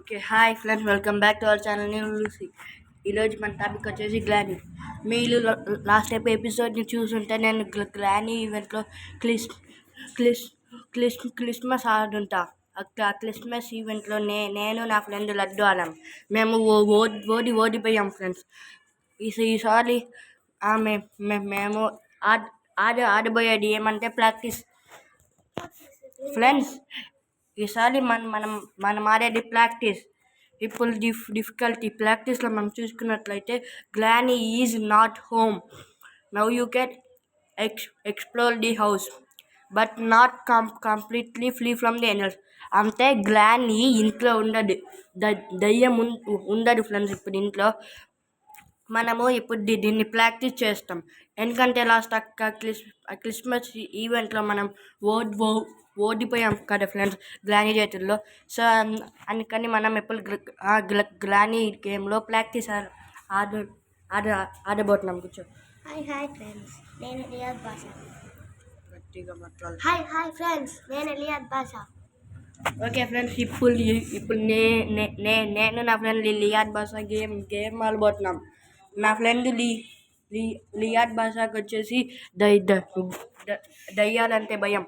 Okay hi friends, welcome back to our channel. నేను Lucy. ఈరోజు మన టాపిక్ వచ్చేసి గ్లానీ. మీరు లాస్ట్ ఎపిసోడ్ని చూసుంటే నేను గ్లానీ ఈవెంట్లో క్లిస్ క్లిస్ క్రిస్మస్ ఆడుంటా. ఆ క్రిస్మస్ ఈవెంట్లో నేను నా ఫ్రెండ్ లడ్డు ఆడాం. మేము ఓడిపోయాం ఫ్రెండ్స్. ఈసారి మేము ఆడబోయేది ఏమంటే ప్రాక్టీస్ ఫ్రెండ్స్. ఈసారి మనం ఆడేది ప్రాక్టీస్. ఇప్పుడు డిఫికల్టీ ప్రాక్టీస్లో మనం చూసుకున్నట్లయితే Glanny is not home. Now you can explore the house but not completely free from the ఎనర్స్. అంటే గ్లానీ ఇంట్లో ఉండదు, దయ్యం ఉండదు ఫ్రెండ్స్. ఇప్పుడు ఇంట్లో మనము ఇప్పుడు దీన్ని ప్రాక్టీస్ చేస్తాం. ఎందుకంటే లాస్ట్ క్రిస్మస్ ఈవెంట్లో మనం ఓడిపోయాం కదా ఫ్రెండ్స్ గ్లానీ చేతుల్లో. సో అందుకని మనం ఎప్పుడు గ్లానీ గేమ్లో ప్రాక్టీస్ ఆడబోతున్నాం. కూర్చో. హాయ్ ఫ్రెండ్స్, నేను లియాద్ బాషా. గట్టిగా మాట్లాడు. హాయ్ ఫ్రెండ్స్, నేను లియాద్ బాషా. ఓకే ఫ్రెండ్స్, ఇప్పుడు నేను నా ఫ్రెండ్ లియాద్ బాషా గేమ్ ఆడబోతున్నాం. నా ఫ్రెండ్ లియాద్ బాషాకి వచ్చేసి దయ్యాలంటే భయం.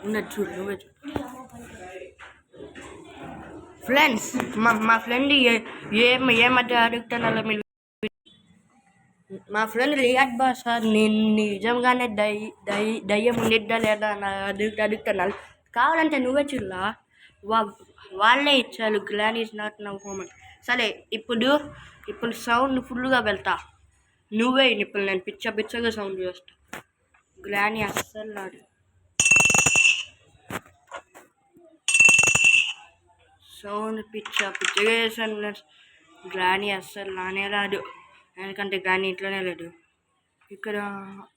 ఉన్నది చూడు, నువ్వే చూడు ఫ్రెండ్స్. మా ఫ్రెండ్ ఏమంటే అడుగుతున్నారో మీరు. మా ఫ్రెండ్ లియాద్ బాషా నిజంగానే దయ్యం ఉండిద్దా లేదా అని అడుగుతున్నారు. కావాలంటే నువ్వే చూడలా, వాళ్ళే ఇచ్చారు గ్లానీ ఈజ్ నాట్ నౌ హోమ్. సరే, ఇప్పుడు సౌండ్ ఫుల్గా వెళ్తా. నువ్వే ఇప్పుడు నేను పిచ్చగా సౌండ్ చేస్తా. గ్లానీ అస్సలు రాదు. సౌండ్ పిచ్చగా చేశాను. గ్లానీ అస్సలు రానే రాదు, ఎందుకంటే గ్లానీ ఇంట్లోనే లేదు.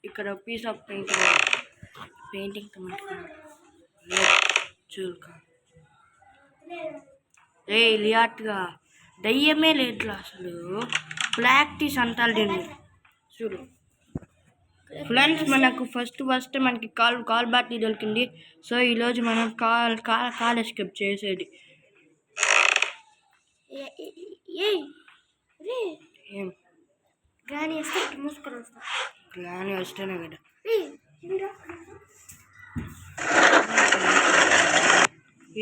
ఇక్కడ పీస్ ఆఫ్ పెయింటింగ్ చూలుకా. లియాట్గా దయ్యమే లేదు అసలు. ప్రాక్టీస్ అంటారు దీన్ని. చూడు ఫ్రెండ్స్, మనకు ఫస్ట్ మనకి కాల్ బ్యాటరీ దొరికింది. సో ఈరోజు మనం కాల్ ఎస్కేప్ చేసేది. ఏం గ్లానీ వస్తేనే కదా.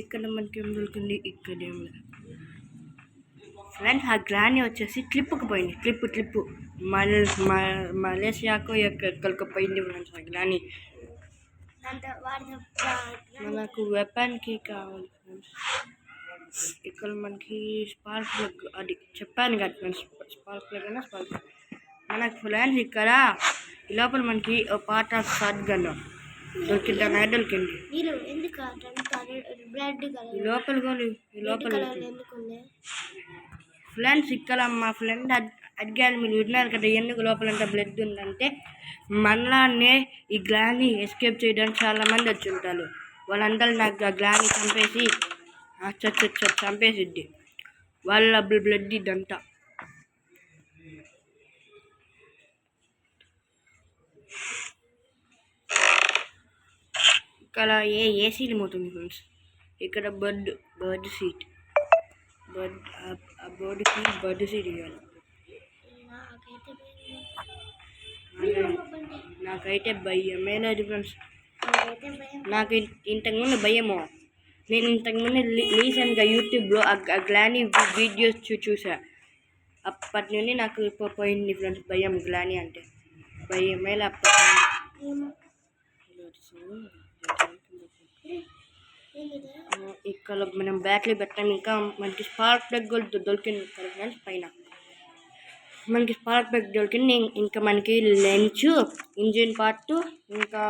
ఇక్కడ మనకి ఏం దొరికింది? ఇక్కడ ఏం లేదు ఫ్రెండ్స్. ఆ గ్లానీ వచ్చేసి క్లిప్కి పోయింది. క్లిప్పు మలేషియాకు ఎక్కడికి పోయింది ఫ్రెండ్స్. ఆ గ్లానీ మనకు వెపన్కి కావాలి ఫ్రెండ్స్. ఇక్కడ మనకి స్పార్క్ ప్లగ్, అది చెప్పాను కదా ఫ్రెండ్స్, స్పార్క్ ప్లగ్ అయినా స్పార్క్ ప్లగ్ మనకు ఫ్రెండ్స్. ఇక్కడ ఈ లోపల మనకి ఒక పార్ట్ ఆఫ్ షార్ట్ గన్ దొరికింది. నైట్ దొరికింది ఈ లోపల ఫ్రెండ్స్. ఇక్కడ మా ఫ్రెండ్ అడిగాను, మీరు విన్నారు కదా ఎందుకు లోపలంతా బ్లడ్ ఉందంటే, మనలానే ఈ గ్లానీ ఎస్కేప్ చేయడానికి చాలామంది వచ్చి ఉంటారు. వాళ్ళందరూ నాకు గ్లానీ చంపేసిద్ది. వాళ్ళ బ్లడ్ ఇదంతా. ఇక్కడ ఏసీలు పోతుంది ఫ్రెండ్స్. ఇక్కడ బర్డ్ సీట్, బర్డ్ సీట్ ఇవ్వాలి. నాకైతే భయమే లేదు ఫ్రెండ్స్. నాకు ఇంతకుముందు భయము. నేను ఇంతకుముందు రీసెంట్గా యూట్యూబ్లో ఆ గ్లానీ వీడియోస్ చూసా. అప్పటి నుండి నాకు పోయింది ఫ్రెండ్స్ భయం. గ్లానీ అంటే భయమే లేకపోతే. ఇక్కడ మనం బ్యాటరీ పెట్టాము. ఇంకా మనకి స్పార్క్ ప్లగ్ దొరికింది కదా ఫ్రెండ్స్. పైన మనకి స్పార్క్ ప్లగ్ దొరికింది. ఇంకా మనకి లెన్స్, ఇంజిన్ పార్ట్, ఇంకా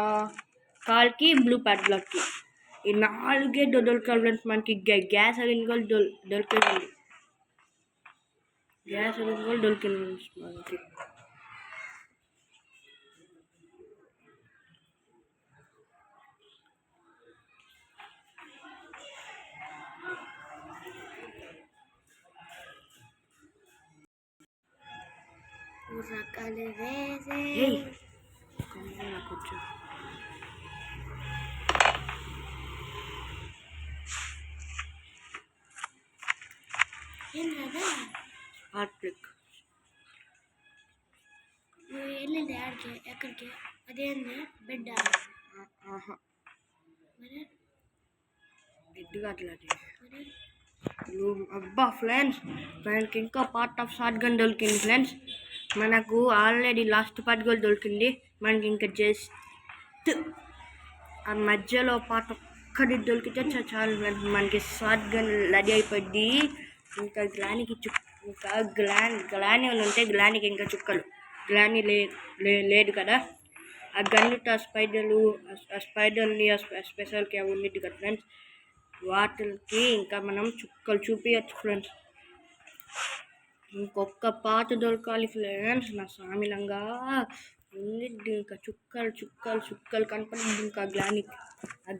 కార్కి బ్లూ ప్యాడ్లాక్కి ఈ 4 దొరకాలి ఫ్రెండ్స్. మనకి గ్యాస్ సిలిండర్ కూడా దొరికింది. గ్యాస్ సిలిండర్ కూడా దొరికింది మనకి. కూర్చో. ఏం కదా స్పార్క్ ప్లగ్. నువ్వు వెళ్ళింది ఆడికి ఎక్కడికి అదేంది బెడ్ ఆహా, మరి బెడ్ అట్లాంటి మరి అబ్బా ఫ్రెండ్స్, మనకి ఇంకా పార్ట్ ఆఫ్ షార్ట్ గన్ దొరికింది ఫ్రెండ్స్. మనకు ఆల్రెడీ లాస్ట్ పార్ట్ కూడా దొరికింది. మనకి ఇంకా జస్ట్ ఆ మధ్యలో పార్ట్ ఒక్కటి దొరికితే చాలు ఫ్రెండ్స్, మనకి షార్ట్ గన్ రెడీ అయిపోద్ది. ఇంకా గ్లానీకి ఇంకా గ్లానీ వాళ్ళు ఉంటే గ్లానీకి ఇంకా చుక్కలు. గ్లానీ లేదు కదా, ఆ గన్నుతో ఆ స్పైడర్ని ఆ స్పెషల్కి అవి ఉన్నట్టు కదా ఫ్రెండ్స్, వాటికి ఇంకా మనం చుక్కలు చూపించచ్చు ఫ్రెండ్స్. ఇంకొక పాట దొరకాలి ఫ్రెండ్స్, నా సామిలంగా ఉంది. ఇంకా చుక్కలు కనపడింది. ఇంకా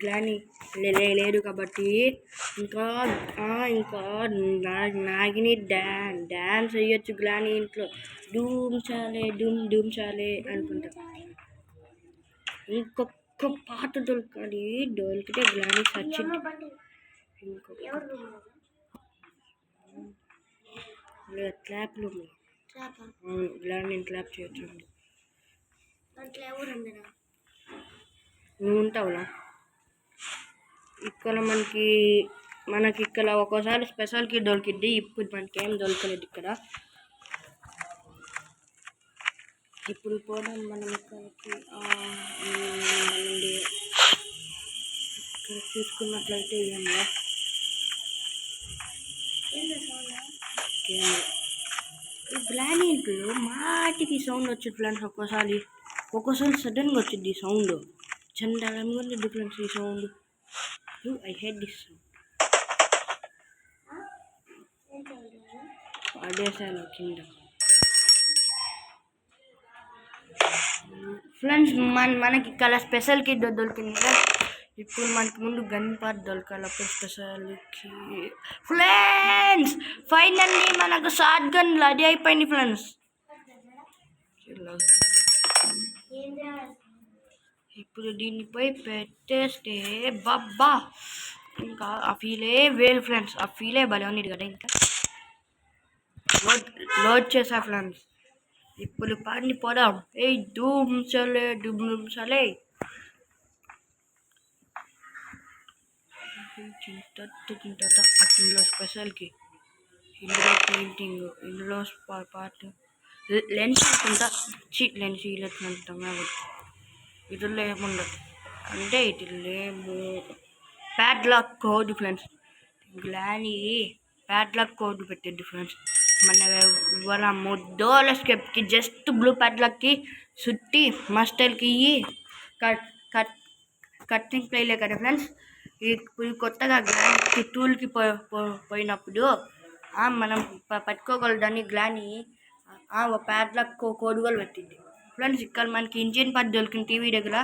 గ్లానీ లేదు కాబట్టి ఇంకా నాగిని డ్యాన్స్ వేయచ్చు గ్లానీ ఇంట్లో. డూమ్ చాలే అనుకుంటా. ఇంకొక పాట దొరికితే గ్లానీ సచ్చింది. క్లాప్లు గ్లానీ క్లాప్ చేయొచ్చు. దాంట్లో ఎవరు అందరా నువ్వు ఉంటావులా ఇక్కడ. మనకి ఇక్కడ ఒక్కోసారి స్పెషల్కి దొరికిద్ది. ఇప్పుడు మనకి ఏం దొరకలేదు ఇక్కడ. ఇప్పుడు పోదాం మనం ఇక్కడికి. ఇక్కడ చూసుకున్నట్లయితే ఏంలా ఈ గ్లానీ ఇంట్లో మాటికి సౌండ్ వచ్చింది ఫ్రెండ్స్. ఒక్కోసారి సడన్గా వచ్చింది ఈ సౌండ్. చండాలంగా ఉంది డిఫరెన్స్ ఈ sound. I hate this sound. పడేసాను కింద ఫ్రెండ్స్. మనకి ఇక్కడ స్పెషల్కి దొరికింది. ఇప్పుడు మనకి ముందు గన్ పార్ట్ దొరకాలి. అప్పుడు స్పెషల్కి ఫ్రెండ్స్ ఫైనల్లీ మనకు షార్ట్ గన్ రెడీ అయిపోయింది ఫ్రెండ్స్. ఇప్పుడు దీనిపై పెట్టేస్తే బాబ్బా ఇంకా ఆ ఫీలే వేలు ఫ్రెండ్స్. ఆ ఫీలే భలే ఉంది కదా. ఇంకా లోడ్ చేసా ఫ్రెండ్స్. ఇప్పుడు పాడిని పోదాం. ఏ డూమ్ చలే ఇందులో స్పెషల్కి, ఇందులో పెయింటింగ్, ఇందులో పార్ట్ లెన్స్ అనుకుంటా. లెన్స్ ఇట్లంటాం కాబట్టి ఇటులో ఏముండదు. అంటే ఇటులేమో padlock code friends. Glanny padlock code పెట్టింది ఫ్రెండ్స్. మన ఇవాళ ముద్దోల స్కెప్కి జస్ట్ బ్లూ ప్యాడ్లాక్కి సుట్టి మస్టర్కి కట్టింగ్ ప్లేలే కదా ఫ్రెండ్స్. ఇప్పుడు కొత్తగా గ్లానీ టూల్కి పోయినప్పుడు మనం పట్టుకోగలదాన్ని గ్లానీ ప్యాడ్లాక్ కోడ్ కూడా పెట్టింది ఫ్రెండ్స్. ఇక్కడ మనకి ఇంజిన్ పార్ట్ దొరికింది టీవీ దగ్గర.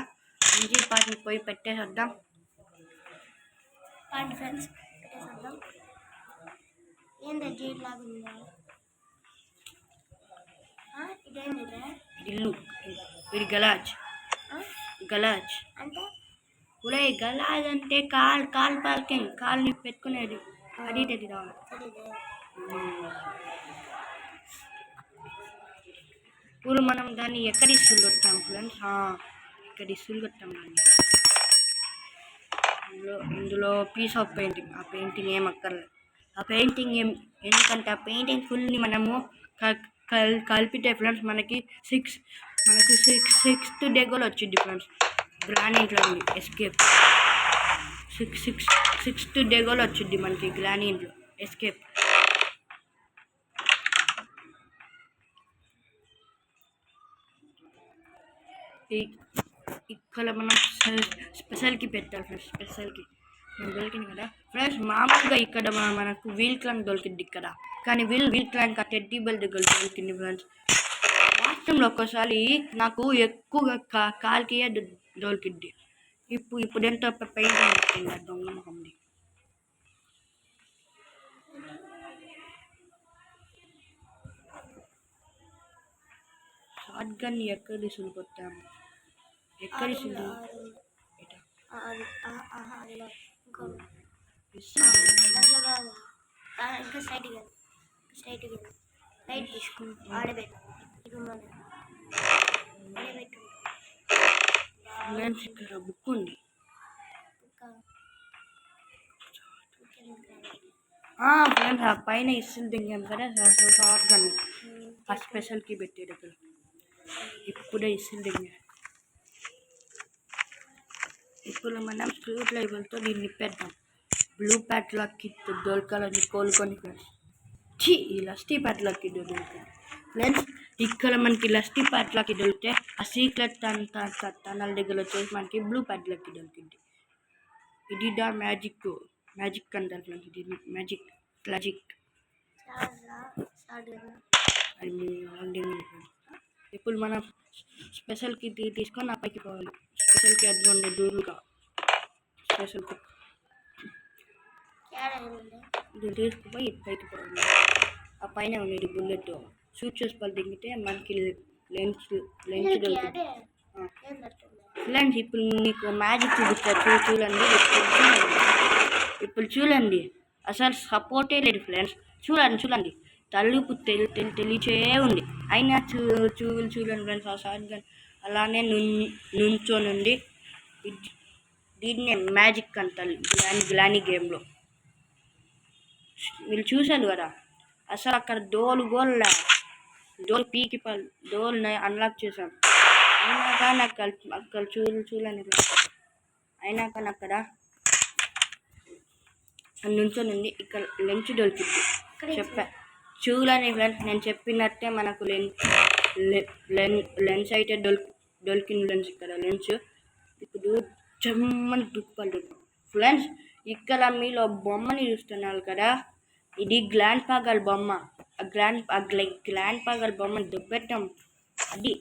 ఇంజిన్ పార్ట్ని పోయి పెట్టేసేద్దాం ఫ్రెండ్స్. పెట్టేసేద్దాం. ఏంది జైల్ లాగా ఉందా? ఇదేంది ఇల్లు. ఇది గలాజ్ అంటే ఒరే గలాజ్ అంటే కాల్ పార్కింగ్, కాల్ని పెట్టుకునేది. అది తెలియదా? ఇప్పుడు మనం దాన్ని ఎక్కడ ఇసులు కొట్టాం ఫ్రెండ్స్? ఇక్కడ ఇసులు కొట్టాం దాన్ని. ఇందులో పీస్ ఆఫ్ పెయింటింగ్. ఆ పెయింటింగ్ ఏం అక్కర్లేదు. ఆ పెయింటింగ్ ఎందుకంటే ఆ పెయింటింగ్ ఫుల్ని మనము కలిపితే ఫ్రెండ్స్ మనకి సిక్స్త్ డే కూడా వచ్చింది ఫ్రెండ్స్. గ్లానీ ఇంట్లో ఉంది ఎస్కేప్. సిక్స్త్ డే కూడా వచ్చింది మనకి గ్లానీ ఇంట్లో ఎస్కేప్. ఇక్కడ మనం స్పెషల్కి పెట్టాలి ఫ్రెండ్స్. స్పెషల్కి దొరికింది కదా ఫ్రెండ్స్. మామూలుగా ఇక్కడ మనకు వీల్ క్లాంక్ దొరికింది ఇక్కడ, కానీ వీల్ క్లాంక్ ఆ టెడ్డీ బెల్ దగ్గర దొరికింది ఫ్రెండ్స్. వాస్తవంలో ఒక్కసారి నాకు ఎక్కువగా కాల్కి దొరికింది. ఇప్పుడు ఎంతో పెయింటింగ్ దొరికింది దొంగ మొహంది. షార్ట్ గన్ ఎక్కడ ఇసులు కొట్టాము? ఎక్కడ ఇసులు? ఇంకా సైడ్ స్ట్రైట్గా లైట్ తీసుకుని ఆడబెట్టు ఇప్పుడు మన ఆడబెట్టు ఫ్రెండ్స్ ఇక్కడ బుక్ ఉంది. ఫ్రెండ్స్ ఆ పైన ఇసులు దింగాం కదా షార్ట్ గన్ ఆ స్పెషల్కి పెట్టాడు అక్కడ. ఇప్పుడే ఇసులు దింగా. ఇప్పుడు మనం స్క్రూ డ్రైవర్తో దీన్ని నిప్పేద్దాం. బ్లూ ప్యాట్లకి దొరకాలని కోలుకొని ఫ్రెండ్స్. ఈ లస్టీ ప్యాట్లకి దొరుకుతుంది ఫ్రెండ్స్. ఇక్కడ మనకి లస్టీ ప్యాట్లకి దొరికితే ఆ సీక్రెట్ టనల్ దగ్గర వచ్చేసి మనకి బ్లూ ప్యాట్లకి దొరికింది. ఇది దా మ్యాజిక్ అంటారు ఫ్రెండ్స్. ఇది మ్యాజిక్ అది ఇప్పుడు మనం స్పెషల్కి తీసుకొని ఆ పైకి పోవాలి. స్పెషల్కి అడ్వాంటేజ్ దూరుగా స్పెషల్కి తీసుకుపోయి పైకి పోవాలి. ఆ పైన ఉండేది బుల్లెట్ షూట్ చేసుకోవాలి. దిగితే మనకి లెన్స్ దొరుకుతుంది ఫ్రెండ్స్. ఇప్పుడు మీకు మ్యాజిక్ చూపిస్తారు చూడండి. ఇప్పుడు చూడండి అసలు సపోర్టే లేదు ఫ్రెండ్స్. చూడండి తలుపు తెలిచే ఉంది. అయినా చూడండి ఫ్రెండ్స్. ఆ షార్ట్ గన్ అలానే నుంచొని ఉంది. దీన్నే మ్యాజిక్ అంటారు గ్లానీ గేమ్లో. మీరు చూశారు కదా అసలు అక్కడ డోర్ పీకి డోర్ని అన్లాక్ చేశాం. అయినా కానీ అక్కడ చూడండి. అయినా కానీ అక్కడ నుంచొని ఉంది. ఇక్కడ లెన్స్ దొరికింది చూడండి ఫ్రెండ్స్. నేను చెప్పినట్టే మనకు లెన్స్ అయితే దొరికింది ఫ్రెండ్స్. ఇక్కడ లెన్స్ ఇప్పుడు చెమ్మని దుప్పలు ఫ్రెండ్స్. ఇక్కడ మీలో బొమ్మని చూస్తున్నారు కదా, ఇది గ్లాండ్ పాగల్ బొమ్మ. గ్లాండ్ పాగల్ బొమ్మని దొబ్బెట్టాం. అది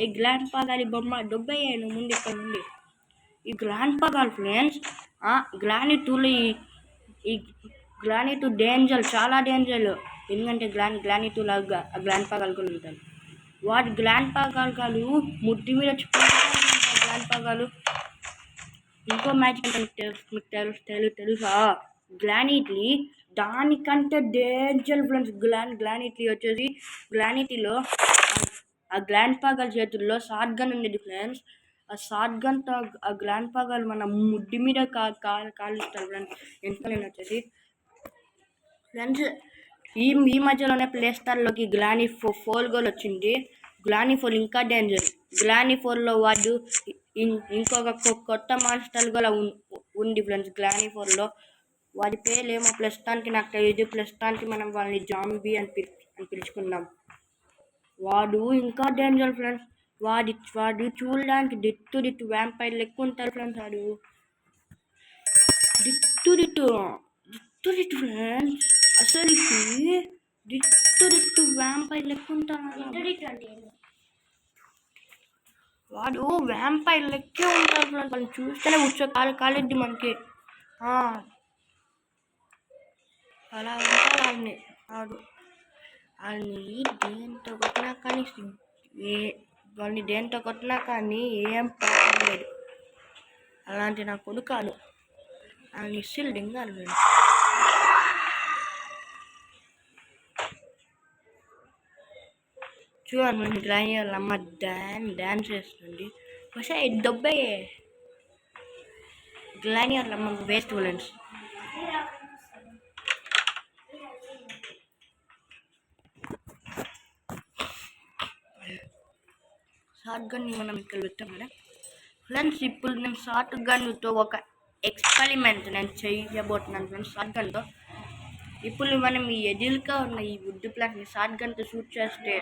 ఏ గ్లాండ్ పాగాలి బొమ్మ దొబ్బయ్యాను ముందు ఇక్కడ నుండి. ఈ గ్లాండ్ పాగాలి ఫ్రెండ్స్. గ్లానీ టూ డేంజర్, చాలా డేంజర్. ఎందుకంటే గ్లానీ టూ లాగా ఆ గ్లాండ్ పాగాలు కూడా ఉంటాయి. వాటి గ్లాండ్ పాగాలు ముట్టి మీద గ్లాండ్ పాగాలు. ఇంకో మ్యాచ్ అంటే మీకు తెలుసా? గ్లానీటీ దానికంటే డేంజర్ ఫ్రెండ్స్. గ్లానీటీ వచ్చేసి గ్లానీటీలో ఆ గ్లాండ్ పాగల్ చేతుల్లో షార్ట్ గన్ ఉండేది ఫ్రెండ్స్. ఆ షార్ట్ గన్తో ఆ గ్లాండ్ పాగల్ మన ముడ్డి మీద కాలుస్తారు ఫ్రెండ్స్. ఎంతైనా వచ్చేసి ఫ్రెండ్స్ ఈ మధ్యలోనే ప్లే స్టార్లోకి గ్లానీ 4 గోల్ వచ్చింది. గ్లానీ 4 ఇంకా డేంజర్. గ్లానీ 4లో వాడు ఇంకొక కొత్త మాస్టర్ కూడా ఉంది ఫ్రెండ్స్. గ్లానీ 4లో వాడి పేరు ఏమో ప్రస్తుతానికి నాకు తెలియదు. ప్రస్తుతానికి మనం వాళ్ళని జాంబీ అని పిలుచుకుందాం. వాడు ఇంకా డేంజర్ ఫ్రెండ్స్. వాడు చూడడానికి డిట్టు వ్యాంపైర్ లెక్క ఉంటారు ఫ్రెండ్స్. వాడు డిట్టు ఫ్రెండ్స్. అసలు డిట్టు వ్యాంపైర్ లెక్క ఉంటారు. వాడు వ్యాంపైర్ లెక్కే ఉంటారు ఫ్రెండ్స్. వాళ్ళు చూస్తేనే కూర్చో కాలేద్ది మనకి. అలా ఉంటారు వాళ్ళని దేంతో కొట్టినా కానీ ఏం ప్రాబ్లం లేదు. అలాంటి నా కొడుకాలు వాళ్ళని ఇస్సిలు దింగాలి ఫ్రెండ్స్. చూడండి మన గ్లానీ వాళ్ళ అమ్మ డ్యాన్స్ చేస్తుంది. പക്ഷേ డబ్బే గ్లానీ వాళ్ళ అమ్మ వేస్ట్ ఫ్రెండ్స్. షార్ట్ గన్ని మనం ఇక్కడ పెట్టాం కదా ఫ్రెండ్స్. ఇప్పుడు నేను షార్ట్ గన్తో ఒక ఎక్స్పెరిమెంట్ నేను చేయబోతున్నాను ఫ్రెండ్స్. షార్ట్ గన్తో ఇప్పుడు మనం ఈ ఎదురుగా ఉన్న ఈ వుడ్ ప్లాంట్ని షార్ట్ గన్తో షూట్ చేస్తే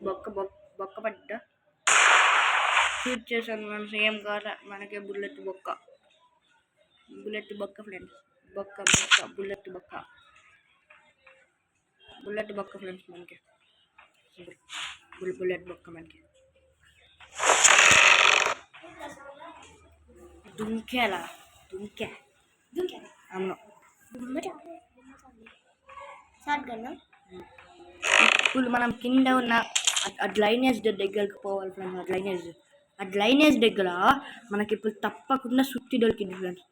బొక్క పడ్డ షూట్ చేశాను ఫ్రెండ్స్. ఏం కాదు మనకే బుల్లెట్ బొక్క ఫ్రెండ్స్. బుల్లెట్ బొక్క ఫ్రెండ్స్. మనకి బుల్లెట్ బొక్క మనకి దుంకే అవును. ఇప్పుడు మనం కింద ఉన్న ఆ డ్రైనేజ్ దగ్గరకు పోవాలి ఫ్రెండ్స్. ఆ డ్రైనేజ్ దగ్గర మనకి ఇప్పుడు తప్పకుండా సుత్తి దొరికింది ఫ్రెండ్స్.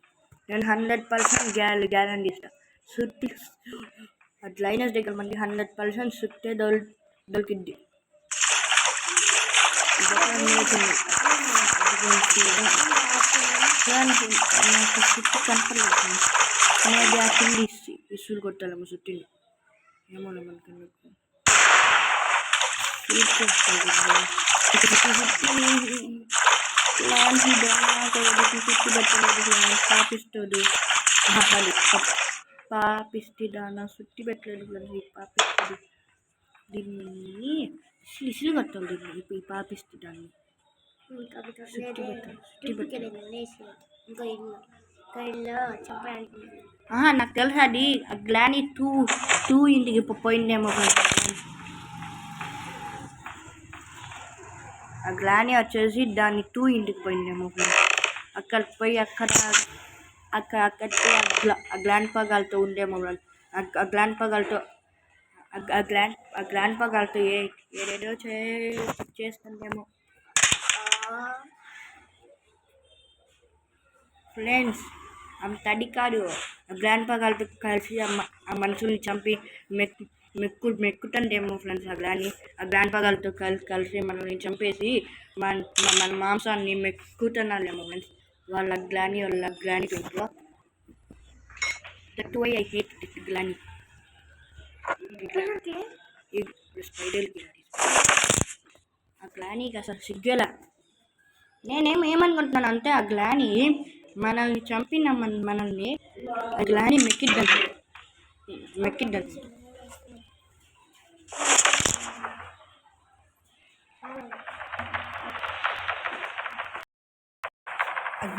నేను 100% గ్యారంటీ ఇస్తాను. అది లైనర్స్ దగ్గర మనకి 100% సుత్తే దొరికిద్ది. నాకు సుత్తి కనపడలేదు. మేబీ ఆ కింది ఇసులు కొట్టాలేమో సుత్తిని, ఏమో మనకి పాపిస్తాడు. పాపిస్తే దానా సుత్తి పెట్టలేదు. పాపిస్తుంది దీన్ని ఇసులు కట్టాలి. దీన్ని ఈ పాపిస్తే దాన్ని నాకు తెలుసు అది గ్లానీ టూ ఇంటికి పోయిందేమో. ఆ గ్లానీ వచ్చేసి దాన్ని 2 ఇంటికి పోయిందేమో. అక్కడ పోయి అక్కడికి ఆ గ్లాండ్ పగాలతో ఉండేమో. ఆ గ్లాండ్ పగాలతో ఏదేదో చేస్తుందేమో. ఫ్రెండ్స్ అంత తడి కాదు. ఆ గ్లాండ్ పగాలతో కలిసి ఆ మనుషుల్ని చంపి మెక్కుతుందేమో ఫ్రెండ్స్. ఆ గ్లాండ్ పగాలతో కలిసి మనల్ని చంపేసి మన మాంసాన్ని మెక్కుతున్నారేమో ఫ్రెండ్స్. వాళ్ళ గ్లానీ పేరులో. That why I hate Glanny. స్పైడర్కి ఆ గ్లానీకి అసలు సిగ్గేలా. ఏమనుకుంటున్నాను అంతే, ఆ గ్లానీ మనల్ని చంపిన మనల్ని ఆ గ్లానీ మెక్కిద్దాం.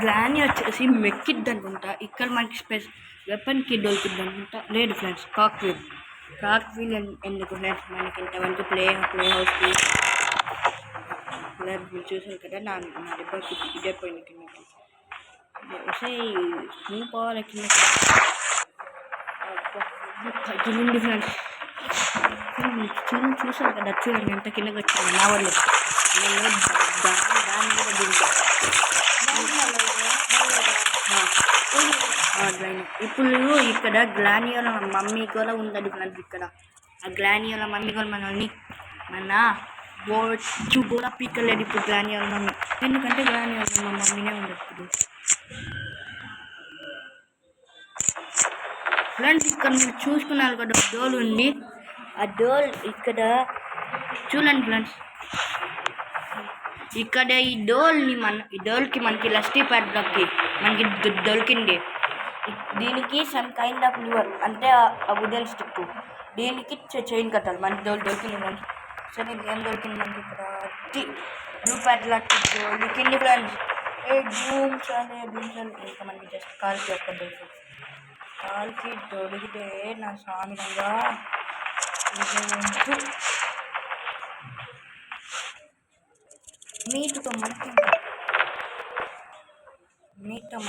గ్లానీ వచ్చేసి మెక్కిద్ది అనుకుంటా. ఇక్కడ మనకి వెపన్కి దొరికిద్ది అనుకుంటా. లేదు ఫ్రెండ్స్, కాక్వీల్ ఎందుకు ఫ్రెండ్స్ మనకి ఇంతవరకు ప్లే హౌస్కి మీరు చూసారు కదా. నా దెబ్బకి ఇదే పోయింది కిందకి. పోవాలి కిందకి. పగిలింది ఫ్రెండ్స్. చూసారు కదా, చూడండి ఎంత కిందకి వచ్చింది నా వాళ్ళు. దాని మీద దిగుతాను. ఇప్పుడు ఇక్కడ గ్లానియోల మమ్మీ కూడా ఉండదు ఫ్రెండ్స్. ఇక్కడ ఆ గ్లానియోల మమ్మీ కూడా మన బోచ్చు కూడా పీకలేదు ఇప్పుడు గ్లానియోల మమ్మీ. ఎందుకంటే గ్లానియోల మా మమ్మీనే ఉండదు ఫ్రెండ్స్. ఇక్కడ మీరు చూసుకున్నారు కదా, డోల్ ఉంది. ఆ డోల్ ఇక్కడ చూడండి ఫ్రెండ్స్. ఇక్కడ ఈ డోల్కి మనకి లస్టీ ప్యాడ్కి మనకి దొరికింది. దీనికి సమ్ కైండ్ ఆఫ్ లివర్ అంటే ఆ వుడెన్ స్టిక్. దీనికి చైన్ కట్టాలి. మనకి దొరికింది ఫ్రెండ్స్. సరే ఏం దొరికింది మనకి ఇక్కడ బ్లూ ప్యాడ్ లాంటి దొరికింది ఫ్రెండ్స్. చాలే ఇంకా మనకి జస్ట్ కాల్కి ఒక్క దొరికింది. కాల్కి దొరికితే నా స్వామిగా మీతో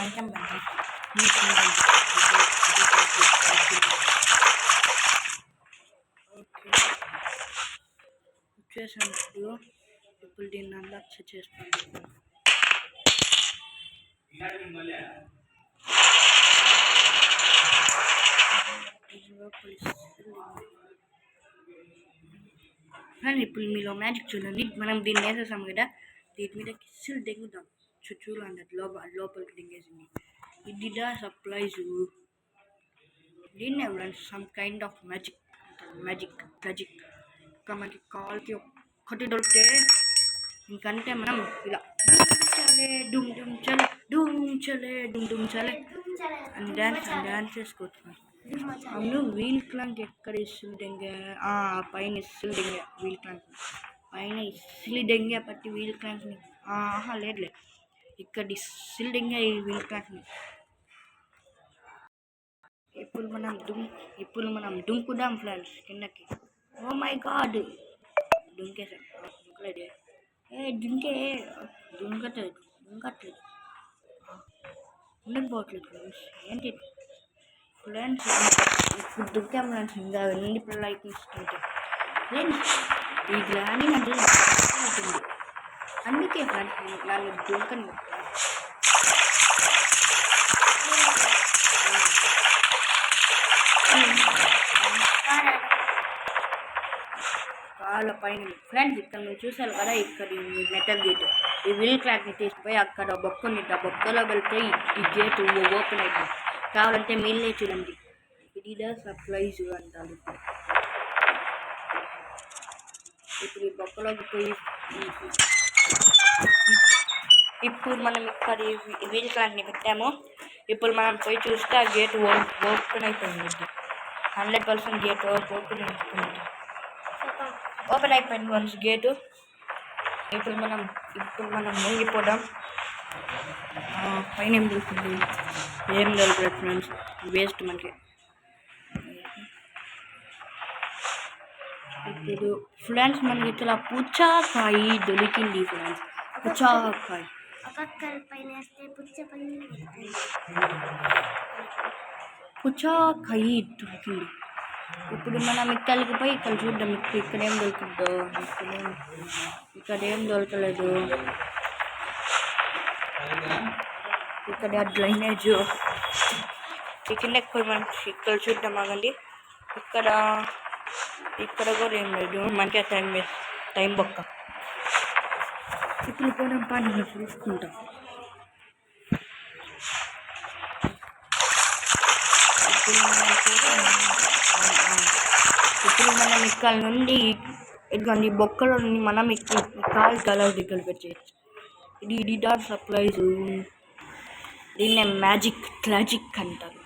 మంచం వచ్చేసాను. ఇప్పుడు దీన్ని అన్లాక్ చేస్తాను. ఇప్పుడు మీలో మ్యాజిక్ చూడండి. మనం దీన్ని వేసేసాము కదా, దీని మీద కిస్సులు దెంగుతాం. చూడండి లోపలికి దింగేసింది. ఇది సర్ప్రైజ్. దీన్నే friends some kind of magic. ఇంకా మనకి కాల్కి ఒక్కటి దొరికితే ఇంకంటే మనం ఇలా డుమ్ చలే అని డ్యాన్స్ చేసుకోవచ్చు. అవును, వీల్ క్లాంక్ ఎక్కడ ఇసులు దెంగా? పైన ఇసులు దెంగా. వీల్ క్లాంక్ పైన ఇసులు దెంగా పట్టి వీల్ క్లాంక్ని. లేదులే, ఇక్కడ ఇసులు దెంగా ఈ వీల్ క్లాంక్ని. ఇప్పుడు మనం దుంకుదాం ఫ్రెండ్స్ కిందకి. ఓ మై గాడ్, దుంకేసాం. దుంకలేదే. దుంకట్లేదు ఉండకపోవట్లేదు ఫ్రెండ్స్. ఏంటి ఫ్రెండ్స్, ఇప్పుడు దుంకాం ఫ్రెండ్స్. ఇంకా ఎన్ని ప్రయత్నిస్తుంటే ఫ్రెండ్స్ ఈ గ్లానీ అంటే అవుతుంది. అందుకే ఫ్రెండ్స్ నన్ను దుంకని చాలా పైన ఫ్రెండ్స్. ఇక్కడ మీరు చూసారు కదా, ఇక్కడ ఈ మెటల్ గేట్, ఈ వీల్ క్లాక్ని తీసుకుపోయి అక్కడ బొక్క ఉంది, ఆ బొక్కలో వెళ్తే ఈ గేట్ ఓపెన్ అవుతుంది. కావాలంటే మీళ్ళే చూడండి. ఇది సర్ప్రైజ్ అంటారు. ఇప్పుడు ఈ బొక్కలోకి పోయి ఇప్పుడు మనం ఇక్కడ ఈ వీల్ క్లాక్ని పెట్టాము. ఇప్పుడు మనం పోయి చూస్తే ఆ గేట్ ఓపెన్ అయిపోయింది. 100% గేట్ ఓపెన్ అయిపోయింది. ఓపెన్ అయిపోయింది వన్స్ గేటు. ఇప్పుడు మనం మునిగిపోదాం. పైన ఏం దొరుకుతుంది? ఏం దొరకలేదు ఫ్రెండ్స్, వేస్ట్ మనకి. ఇప్పుడు ఫ్రెండ్స్ మనకి ఇట్లా పుచ్చకాయ దొరికింది ఫ్రెండ్స్. పుచ్చకాయ దొరికింది. ఇప్పుడు మనం ఇక్కడికి పోయి ఇక్కడ చూద్దాం. ఇక్కడ ఏం దొరుకుతుందో. ఇక్కడ ఏం దొరకలేదు. ఇక్కడ డ్రైనేజ్ కిందకి పోయి మనం ఇక్కడ చూద్దాం. ఆగండి. ఇక్కడ కూడా ఏం లేదు. మనకే టైం బొక్క. ఇప్పుడు పోవడం పని చూసుకుంటాం. ఇప్పుడు మనం ఇక్కడ నుండి ఇదిగోండి బొక్కలో నుండి మనం కాలు కలర్ దగ్గర పెట్టేయచ్చు. ఇది సర్ప్రైజ్. దీన్నే మ్యాజిక్ అంటారు.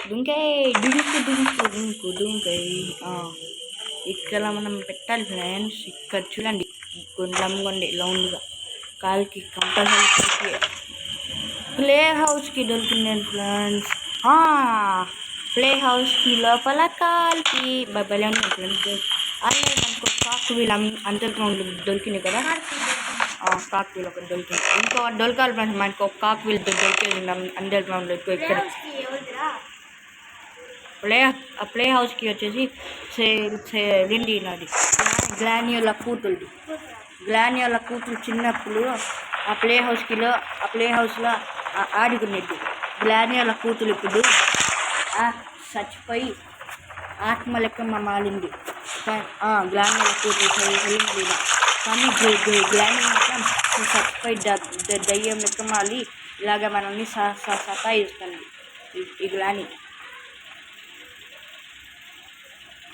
దుంకై ఇక్కడ మనం పెట్టాలి ఫ్రెండ్స్. ఇక్కడ చూడండి, గుండ్లంగొండి రౌండ్గా కాలుకి కంపల్సరీ. ప్లే హౌస్కి దొరికిందండి ఫ్రెండ్స్. ప్లే హౌస్కి లోపల కాల్కి భలే ఉంది ఫ్రెండ్స్. అలాగే మనకు కాక్ వీల్ అండర్ గ్రౌండ్ దొరికింది కదా. కాక్ వీల్ ఒకటి దొరికింది. ఇంకో దొరకాలి ఫ్రెండ్స్. మనకు ఒక కాక్ వీల్ దొరికేది అండర్ గ్రౌండ్లో. ఇక్కడ ప్లే హౌస్కి వచ్చేసి రిండి నాది గ్లానియోల కూతురు చిన్నప్పుడు ఆ ప్లే హౌస్లో ఆడుకునేది. గ్లానియోల కూతురు ఇప్పుడు చచ్చిపోయి ఆత్మ లెక్క మారింది. గ్లానియోల కూతురు వెళ్ళింది. కానీ గ్లాని మాత్రం చచ్చిపోయి దయ్యం లెక్క మారి ఇలాగ మనల్ని సతాయిస్తుంది ఈ గ్లాని.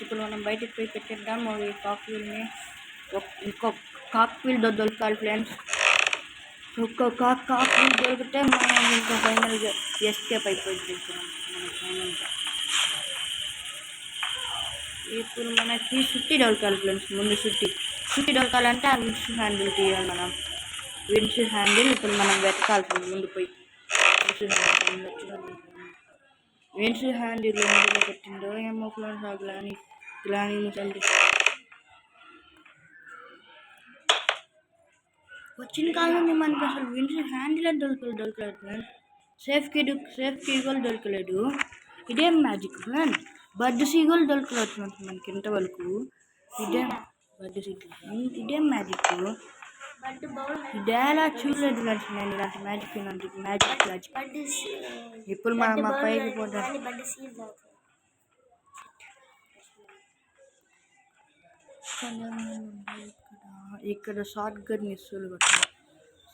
ఇప్పుడు మనం బయటకు పోయి పెట్టేద్దాం ఈ కాక్ వీల్ని. ఇంకో కాక్ వీల్ దొరకాలి ఫ్రెండ్స్. ఒక్క కాక్ వీల్ దొరికితే మనం ఇంకా ఫైనల్గా ఎస్కేప్ అయిపోయింది. ఫైనల్గా ఇప్పుడు మనకి సుట్టి దొరకాలి ఫ్రెండ్స్. ముందు సుట్టి దొరకాలంటే ఆ విన్స్ హ్యాండిల్ తీయాలి మనం. విన్స్ హ్యాండిల్ ఇప్పుడు మనం వెతకాల్సింది. ముందు పోయి విన్స్ హ్యాండిల్ ఎందులో పెట్టిందో ఏమో ఫ్రెండ్స్. ఆ గ్లాని ముసలి వచ్చిన కాలంలో మనకి అసలు విన్స్ హ్యాండిల్ దొరకలేదు ఫ్రెండ్స్. సేఫ్ కీ కూడా దొరకలేదు. ఇదేం మ్యాజిక్ ఫ్రెండ్స్. బర్డ్ సీగోలు దొరకలేదు ఫ్రెండ్స్ మనకి ఇంతవరకు. ఇదేం మ్యాజిక్. ఇదేలా చూడలేదు ఫ్రెండ్స్ నేను ఇలాంటి మ్యాజిక్. ఇప్పుడు మనం మా పైకి పోతాం. ఇక్కడ షార్ట్ గన్ ఇస్తులు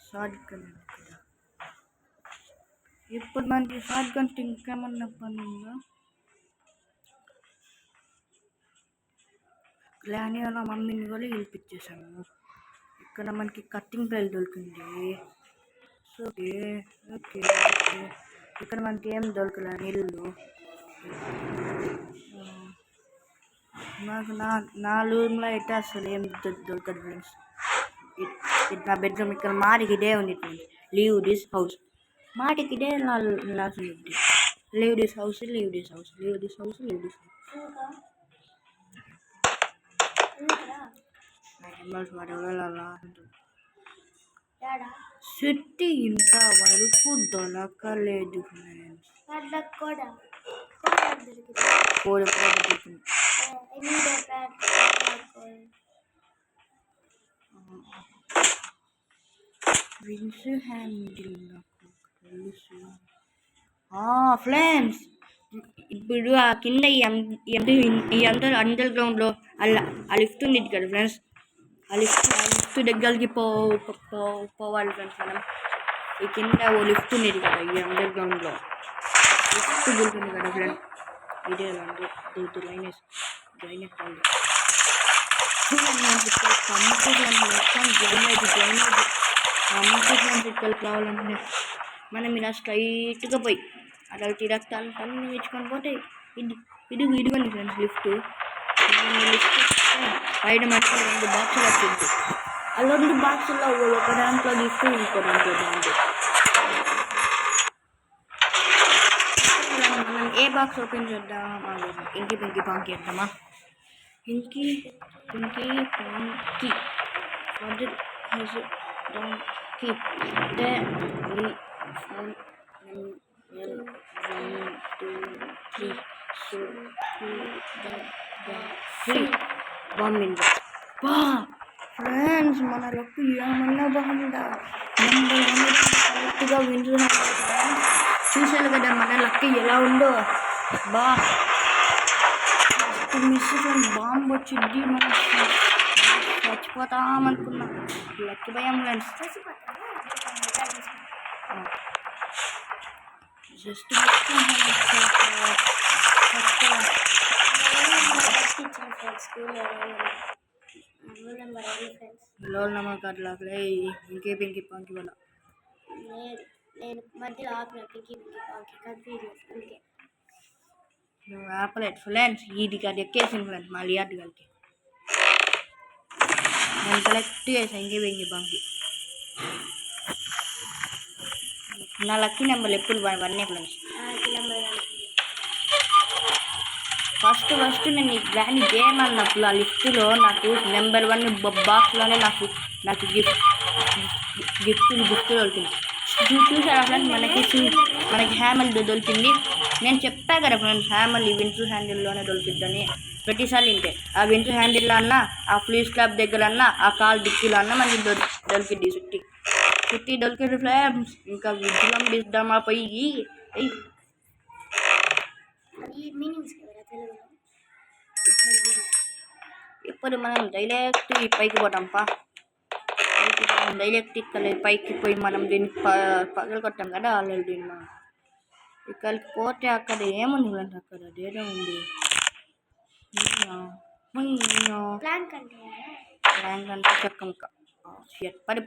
షార్ట్ గన్. ఇప్పుడు మనకి షార్ట్ గన్ ఇంకేమన్నా పని ఉందా? గ్లాని వాళ్ళ మమ్మీని కూడా పిలిపించేసాము. ఇక్కడ మనకి కట్టింగ్ ప్లేట్ దొరికింది. ఓకే. ఇక్కడ మనకి ఏం దొరకలేదు నీళ్ళు. నాకు నా రూమ్లో అయితే అసలు ఏం దొరకదు ఫ్రెండ్స్. నా బెడ్రూమ్ ఇక్కడ మాటికి ఇదే ఉంది ఫ్రెండ్స్. Leave this house. మాటికి ఇదే లాస్ ఉంది. Leave this house. సుట్టి ఇంతవరకు దొరకలేదు ఫ్రెండ్స్. విన్స్ హ్యాండిల్ నాకు తెలుసు. ఫ్రెండ్స్, ఇప్పుడు ఆ కింద ఈ అండర్ గ్రౌండ్లో అలా ఆ లిఫ్ట్ ఉంది కదా ఫ్రెండ్స్, ఆ లిఫ్ట్ దగ్గరికి పోవాలి ఫ్రెండ్స్. మనం ఈ కింద ఓ లిఫ్ట్ ఉండేది కదా ఈ అండర్ గ్రౌండ్లో, లిఫ్ట్ దొరికింది కదా ఫ్రెండ్స్. ఇదే డ్రైనేజ్ కంప్లీట్ రావాలంటే మనం ఇలా స్ట్రైట్గా పోయి అలా తిరగతాను పని నేర్చుకొని పోతే ఇదిగోండి ఫ్రెండ్స్ లిఫ్ట్. లిఫ్ట్ పైన మధ్య 2 బాక్సులు వచ్చింది. ఆ 2 బాక్సుల్లో ఒక దాంట్లో లిఫ్ట్, ఇంకో దాంట్లో మనం ఏ బాక్స్ ఓపెన్ చేద్దాం? ఇంకి పింకి పాంకి వేద్దామా? ఇంకి పింకి పాంకి ఫాదర్ హ్యాస్ డాంకీ ద రీ ఫోన్ నెంబర్ 1 2 3 సో బాంబింది. బా ఫ్రెండ్స్, మన లక్కు ఏమన్నా బాగుందా? నెంబర్ 1 కరెక్ట్గా వింటున్నాం. చూశాను కదా మన లక్కి ఎలా ఉందో. బా మిస్ బాంబు వచ్చింది, మనం చచ్చిపోతామనుకున్నాం. లక్కి భయం ఫ్రెండ్స్. జస్ట్ లోల్ నెంబర్ అట్లా ఇంకే పింకి పాంకి వల్ల నేను మధ్యలో ఆపిన పింకి పాంకి కన్ఫ్యూజన్. నువ్వు ఆపలేదు ఫ్రెండ్స్. ఇది కాదు ఎక్కేసింది ఫ్రెండ్స్ మళ్ళీ అది కలికి నేను కలెక్ట్ చేసాను ఇంకే పింకి పాంకి. నా లక్కీ నెంబర్లు ఎప్పుడు 1 ఫ్రెండ్స్. ఫస్ట్ నేను ఈ గ్రాండ్ గేమ్ అన్నప్పుడు ఆ లిస్టులో నాకు నెంబర్ 1 బాక్స్లోనే నాకు గిఫ్ట్ దొరికింది. చూసారా ఫ్రెండ్స్, మనకి హ్యామల్ దొరికింది. నేను చెప్పా కదా ఫ్రెండ్స్, హ్యామల్ ఈ వింటర్ హ్యాండిల్లోనే దొరికిద్దని. ప్రతిసారి ఇంటే ఆ వింటర్ హ్యాండిల్లో అన్నా, ఆ ఫ్లీస్ క్లాబ్ దగ్గర అన్నా, ఆ కాల్ డిక్కీలో అన్నా మనకి దొరికిద్ది. చుట్టి దొరికింది ఫ్రెండ్స్. ఇంకా విజృంభిద్దామా పోయి. ఇప్పుడు మనం డైరెక్ట్ ఈ పైకి పోతాంపా. డైరెక్ట్ ఇక్కడ పైకి పోయి మనం దీన్ని పగలు కొట్టాం కదా ఆల్రెడీ. దీన్ని మనం ఇక్కడికి పోతే అక్కడ ఏముంది ఫ్రెండ్స్? అక్కడ అదేదో ఉంది ప్లాంక్ అంటే చెక్క ముక్క. పడి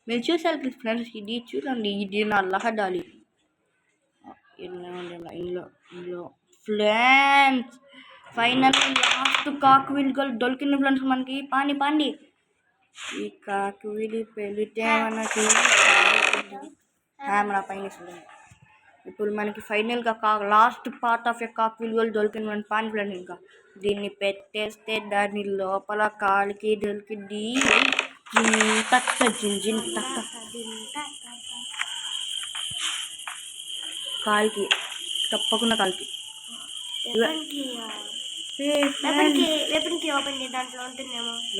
మీరు చూసారు ఫ్రెండ్స్, ఇది చూడండి, ఇది నా లహడాలి. ఇందులో ఫ్రెండ్స్ ఫైనల్ లాస్ట్ కాక్ వీల్ గోల్ దొరికింది ఫ్రెండ్స్ మనకి. పాండి ఈ కాక్ వీల్ పెళ్ళితే మనకి మన పైన. ఇప్పుడు మనకి ఫైనల్గా last part of a cock wheel goal దొరికింది మన పాండి ఫ్రెండ్స్. ఇంకా దీన్ని పెట్టేస్తే దాని లోపల కాలికి దొరికింది. కాలికి తప్పకుండా కాలికి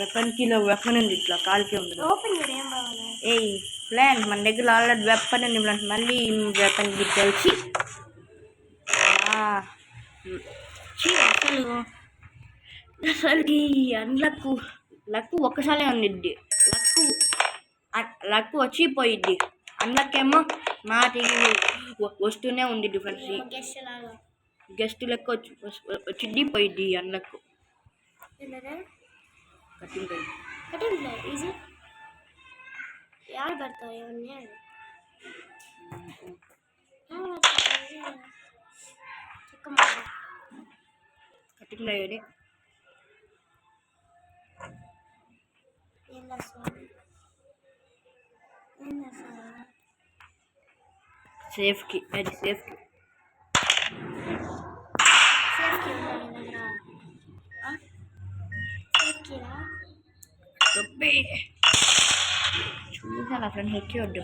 వెపన్ కీలో వెపన్ ఉంది, ఇట్లా కాలికి ఉంది. ఫ్రెండ్స్ మన దగ్గర ఆల్రెడీ వెపన్ ఉంది ఫ్రెండ్స్. మళ్ళీ వెపన్ తెలిసి అసలుకి లక్కు ఒక్కసారి ఉండిద్ది. లక్కు వచ్చిపోయిద్ది. అందుకేమో మాటికి వస్తూనే ఉంది ఫ్రెండ్స్. గెస్ట్ లెక్క వచ్చింది పోయిద్ది అందుకు. కటింగ్ అయ్యేది సేఫ్కి, అది సేఫ్కి. చూసాను ఫ్రెండ్స్, హెక్కి వద్దు.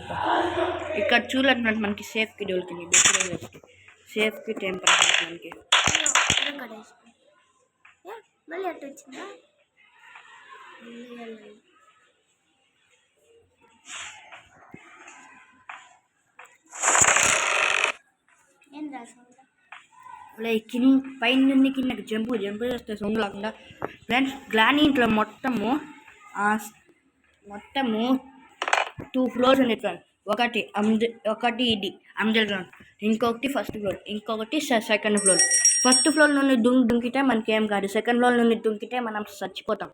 ఇక్కడ చూడలేదు ఫ్రెండ్స్, మనకి సేఫ్కి దొరికింది. సేఫ్కి టెంపర్ మనకి. మళ్ళీ అట్ట వచ్చిందా? లైక్ పైన నుండి కిందకి జంపు చేస్తే సౌండ్ కాకుండా ఫ్రెండ్స్ గ్లానీ ఇంట్లో మొత్తము 2 ఫ్లోర్స్ ఉన్నాయి ఫ్రెండ్స్. ఒకటి ఇది అండర్ గ్రౌండ్, ఇంకొకటి ఫస్ట్ ఫ్లోర్, ఇంకొకటి సెకండ్ ఫ్లోర్. ఫస్ట్ ఫ్లోర్ నుండి దుంకితే మనకి ఏం కాదు, సెకండ్ ఫ్లోర్ నుండి దుంకితే మనం చచ్చిపోతాం.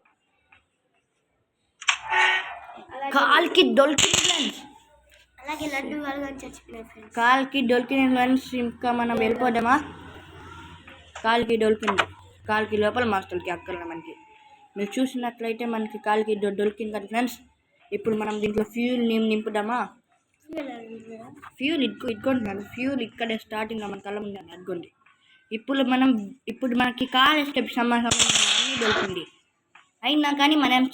కాల్కి దొరికింది ఫ్రెండ్స్, అలాగే లడ్డు వాళ్ళని చచ్చిపోయినాయి ఫ్రెండ్స్. కాల్కి దొరికిన ఫ్రెండ్స్. ఇంకా మనం వెళ్ళిపోదామా? కాల్కి దొరికింది, కాల్కి లోపల మాస్టర్కి అక్కడ మనకి మీరు చూసినట్లయితే మనకి కాల్కి దొరికింది కదా ఫ్రెండ్స్. ఇప్పుడు మనం దీంట్లో ఫ్యూల్ నింపుదామా? ఫ్యూల్ ఇదిగోండి, ఫ్యూల్ ఇక్కడే స్టార్టింగ్ మన కళ్ళ ముందు అదిగోండి. ఇప్పుడు మనకి కాల్ ఎస్కేప్ అన్నీ దొరికింది, అయినా కానీ మనం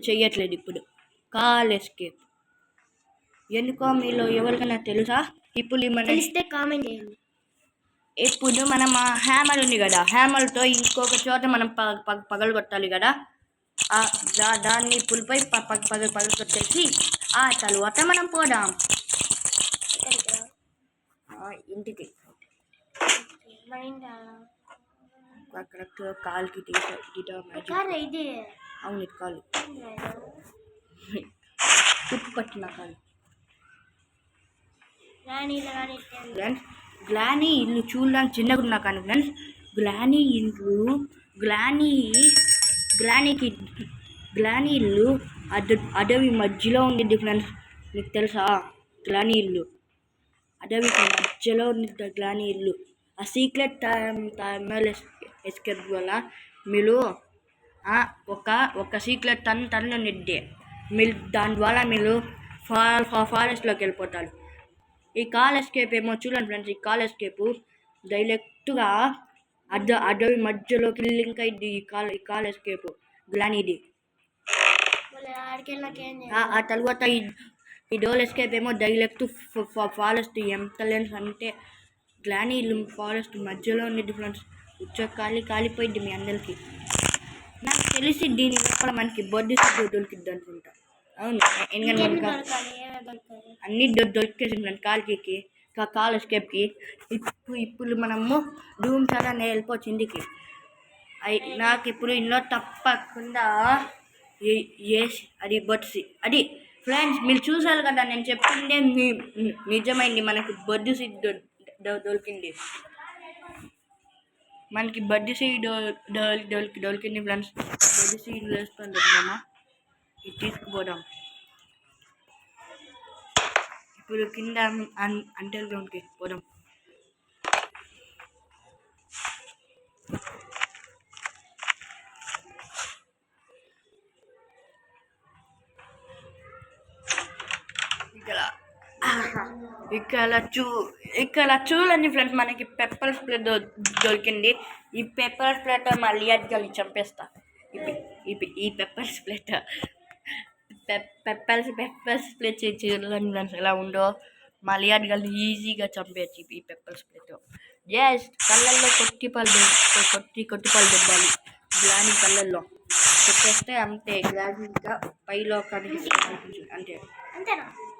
చెయ్యట్లేదు ఇప్పుడు కాల్ ఎస్కేప్. ఎందుకో మీలో ఎవరికైనా తెలుసా? ఇప్పుడు మనం తెలిస్తే కామెంట్ చేయండి. ఇప్పుడు మనం హ్యామర్ ఉంది కదా, హ్యామర్తో ఇంకొక చోట మనం పగలు కొట్టాలి కదా. దాన్ని పులిపై పగలు కొట్టేసి ఆ తర్వాత మనం పోదాం ఇంటికి. కరెక్ట్ కాల్కి ఇది అవును, కాలు తుప్పు పట్టిన కాలు. ఫ్రెండ్స్ గ్లానీ ఇల్లు చూడడానికి చిన్నగా ఉన్నా కానీ ఫ్రెండ్స్ గ్లానీ ఇల్లు అడవి మధ్యలో ఉండిద్ది ఫ్రెండ్స్. మీకు తెలుసా? గ్లానీ ఇల్లు అడవికి మధ్యలో ఉండిద్ది గ్లానీ ఇల్లు. ఆ సీక్రెట్ టనల్ ఎస్కేప్ వల్ల మీరు ఒక సీక్రెట్ టనల్ ఉండిద్ది, మీరు దాని ద్వారా మీరు ఫారెస్ట్లోకి వెళ్ళిపోతారు. ఈ కాల్ ఎస్కేప్ ఏమో చూడండి ఫ్రెండ్స్, ఈ కాల్ ఎస్కేప్ డైరెక్ట్గా అడవి మధ్యలోకి లింక్ అయింది. ఈ కాల్ ఎస్కేప్ గ్లానీది. ఆ తర్వాత ఈ డోల్ ఎస్కేప్ ఏమో డైరెక్ట్ ఫారెస్ట్. ఎంత లెన్స్ అంటే గ్లానీ ఫారెస్ట్ మధ్యలో ఉండేది ఫ్రెండ్స్. కాలిపోయింది మీ అందరికి. నాకు తెలిసి దీని లోపల మనకి బొడ్డు దొరికిద్ది అనుకుంటా. అవును, ఎందుకంటే అన్నీ దొరికేసి ఫ్రెండ్స్ కాల్కి కాల్ ఎస్కేప్కి. ఇప్పుడు మనము డూమ్ చాలా వెళ్ళిపోవచ్చు ఇంటికి. నాకు ఇప్పుడు ఇంట్లో తప్పకుండా అది బొడ్సి అది ఫ్రెండ్స్ మీరు చూసారు కదా, నేను చెప్పిందే నిజమైంది. మనకి బొడ్డు సీడ్ దొరికింది, మనకి బడ్డీ సీడ్ దొరికింది ఫ్రెండ్స్. బడ్డీ సీడ్ వేసుకొని దొరికినామా, ఇది తీసుకుపోదాం. ఇప్పుడు కింద అంటల్ గ్రౌండ్కి పోదాం. ఇక్కడ చూడండి ఫ్రెండ్స్, మనకి పెప్పర్ స్ప్రే దొరికింది. ఈ పెప్పర్ స్ప్రేతో మళ్ళీ అడ్గల్ని చంపేస్తా. ఈ పెప్పర్ స్ప్రేతో పెప్పర్ స్ప్రే చూడండి ఫ్రెండ్స్ ఎలా ఉందో. మళ్ళీ అడ్గల్ని ఈజీగా చంపేయచ్చు ఈ పెప్పర్ స్ప్రేతో. జస్ట్ కళ్ళల్లో కొట్టిపాలు దెబ్బాలి. గ్లానీ కళ్ళల్లో కొట్టేస్తే అంతే, గ్లానీగా పైలో కనిపిస్తుంది అంతే.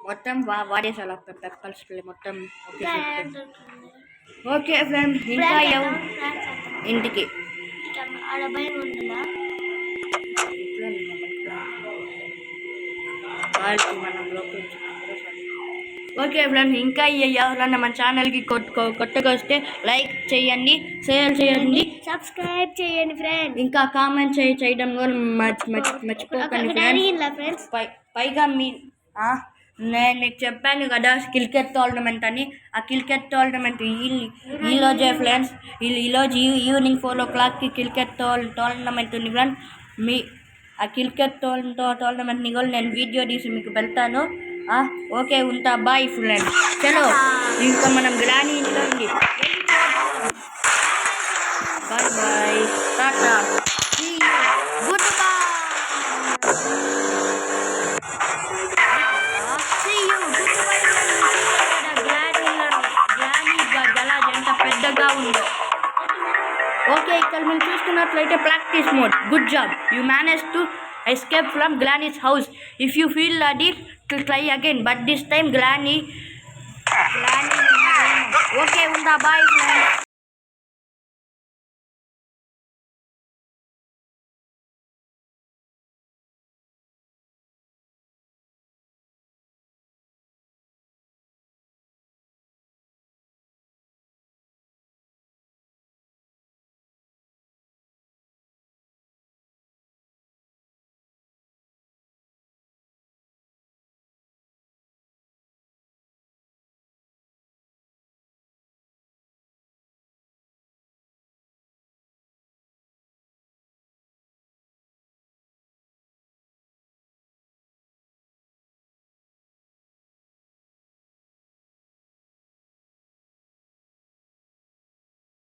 మొత్తం వాడేసాలి పెప్పర్ స్ప్రే మొత్తం. ఓకే ఫ్రెండ్స్, ఇంకా ఇంటికి ఓకే ఫ్రెండ్స్, ఇంకా ఎవరన్నా మన ఛానల్కి కొత్తగా వస్తే లైక్ చేయండి, షేర్ చేయండి, సబ్స్క్రైబ్ చేయండి ఫ్రెండ్స్. ఇంకా కామెంట్ చేయడం కూడా మర్చిపోకండి ఫ్రెండ్స్. పైగా నేను మీకు చెప్పాను కదా క్రికెట్ టోర్నమెంట్ అని. ఆ క్రికెట్ టోర్నమెంట్ ఈరోజే ఫ్రెండ్స్, ఈరోజు ఈవినింగ్ 4 o'clockకి క్రికెట్ టోర్నమెంట్ ఉంది ఫ్రెండ్స్. ఆ క్రికెట్ టోర్నమెంట్ని కూడా నేను వీడియో తీసి మీకు పెడతాను. ఓకే, ఉంటా, బాయ్ ఫ్రెండ్స్. చలో ఇంకా మనం గ్లానీ ఇంట్లో ఉంది. Bye bye, tata, goodbye. పెద్దగా ఉందో. ఓకే, ఇక్కడ మీరు చూస్తున్నట్లయితే practice mode. Good job, you manage to escape from Glanny's house. If you feel that it, try again, but this time Glanny okay ఉంటా బాయ్ ఫ్రెండ్స్.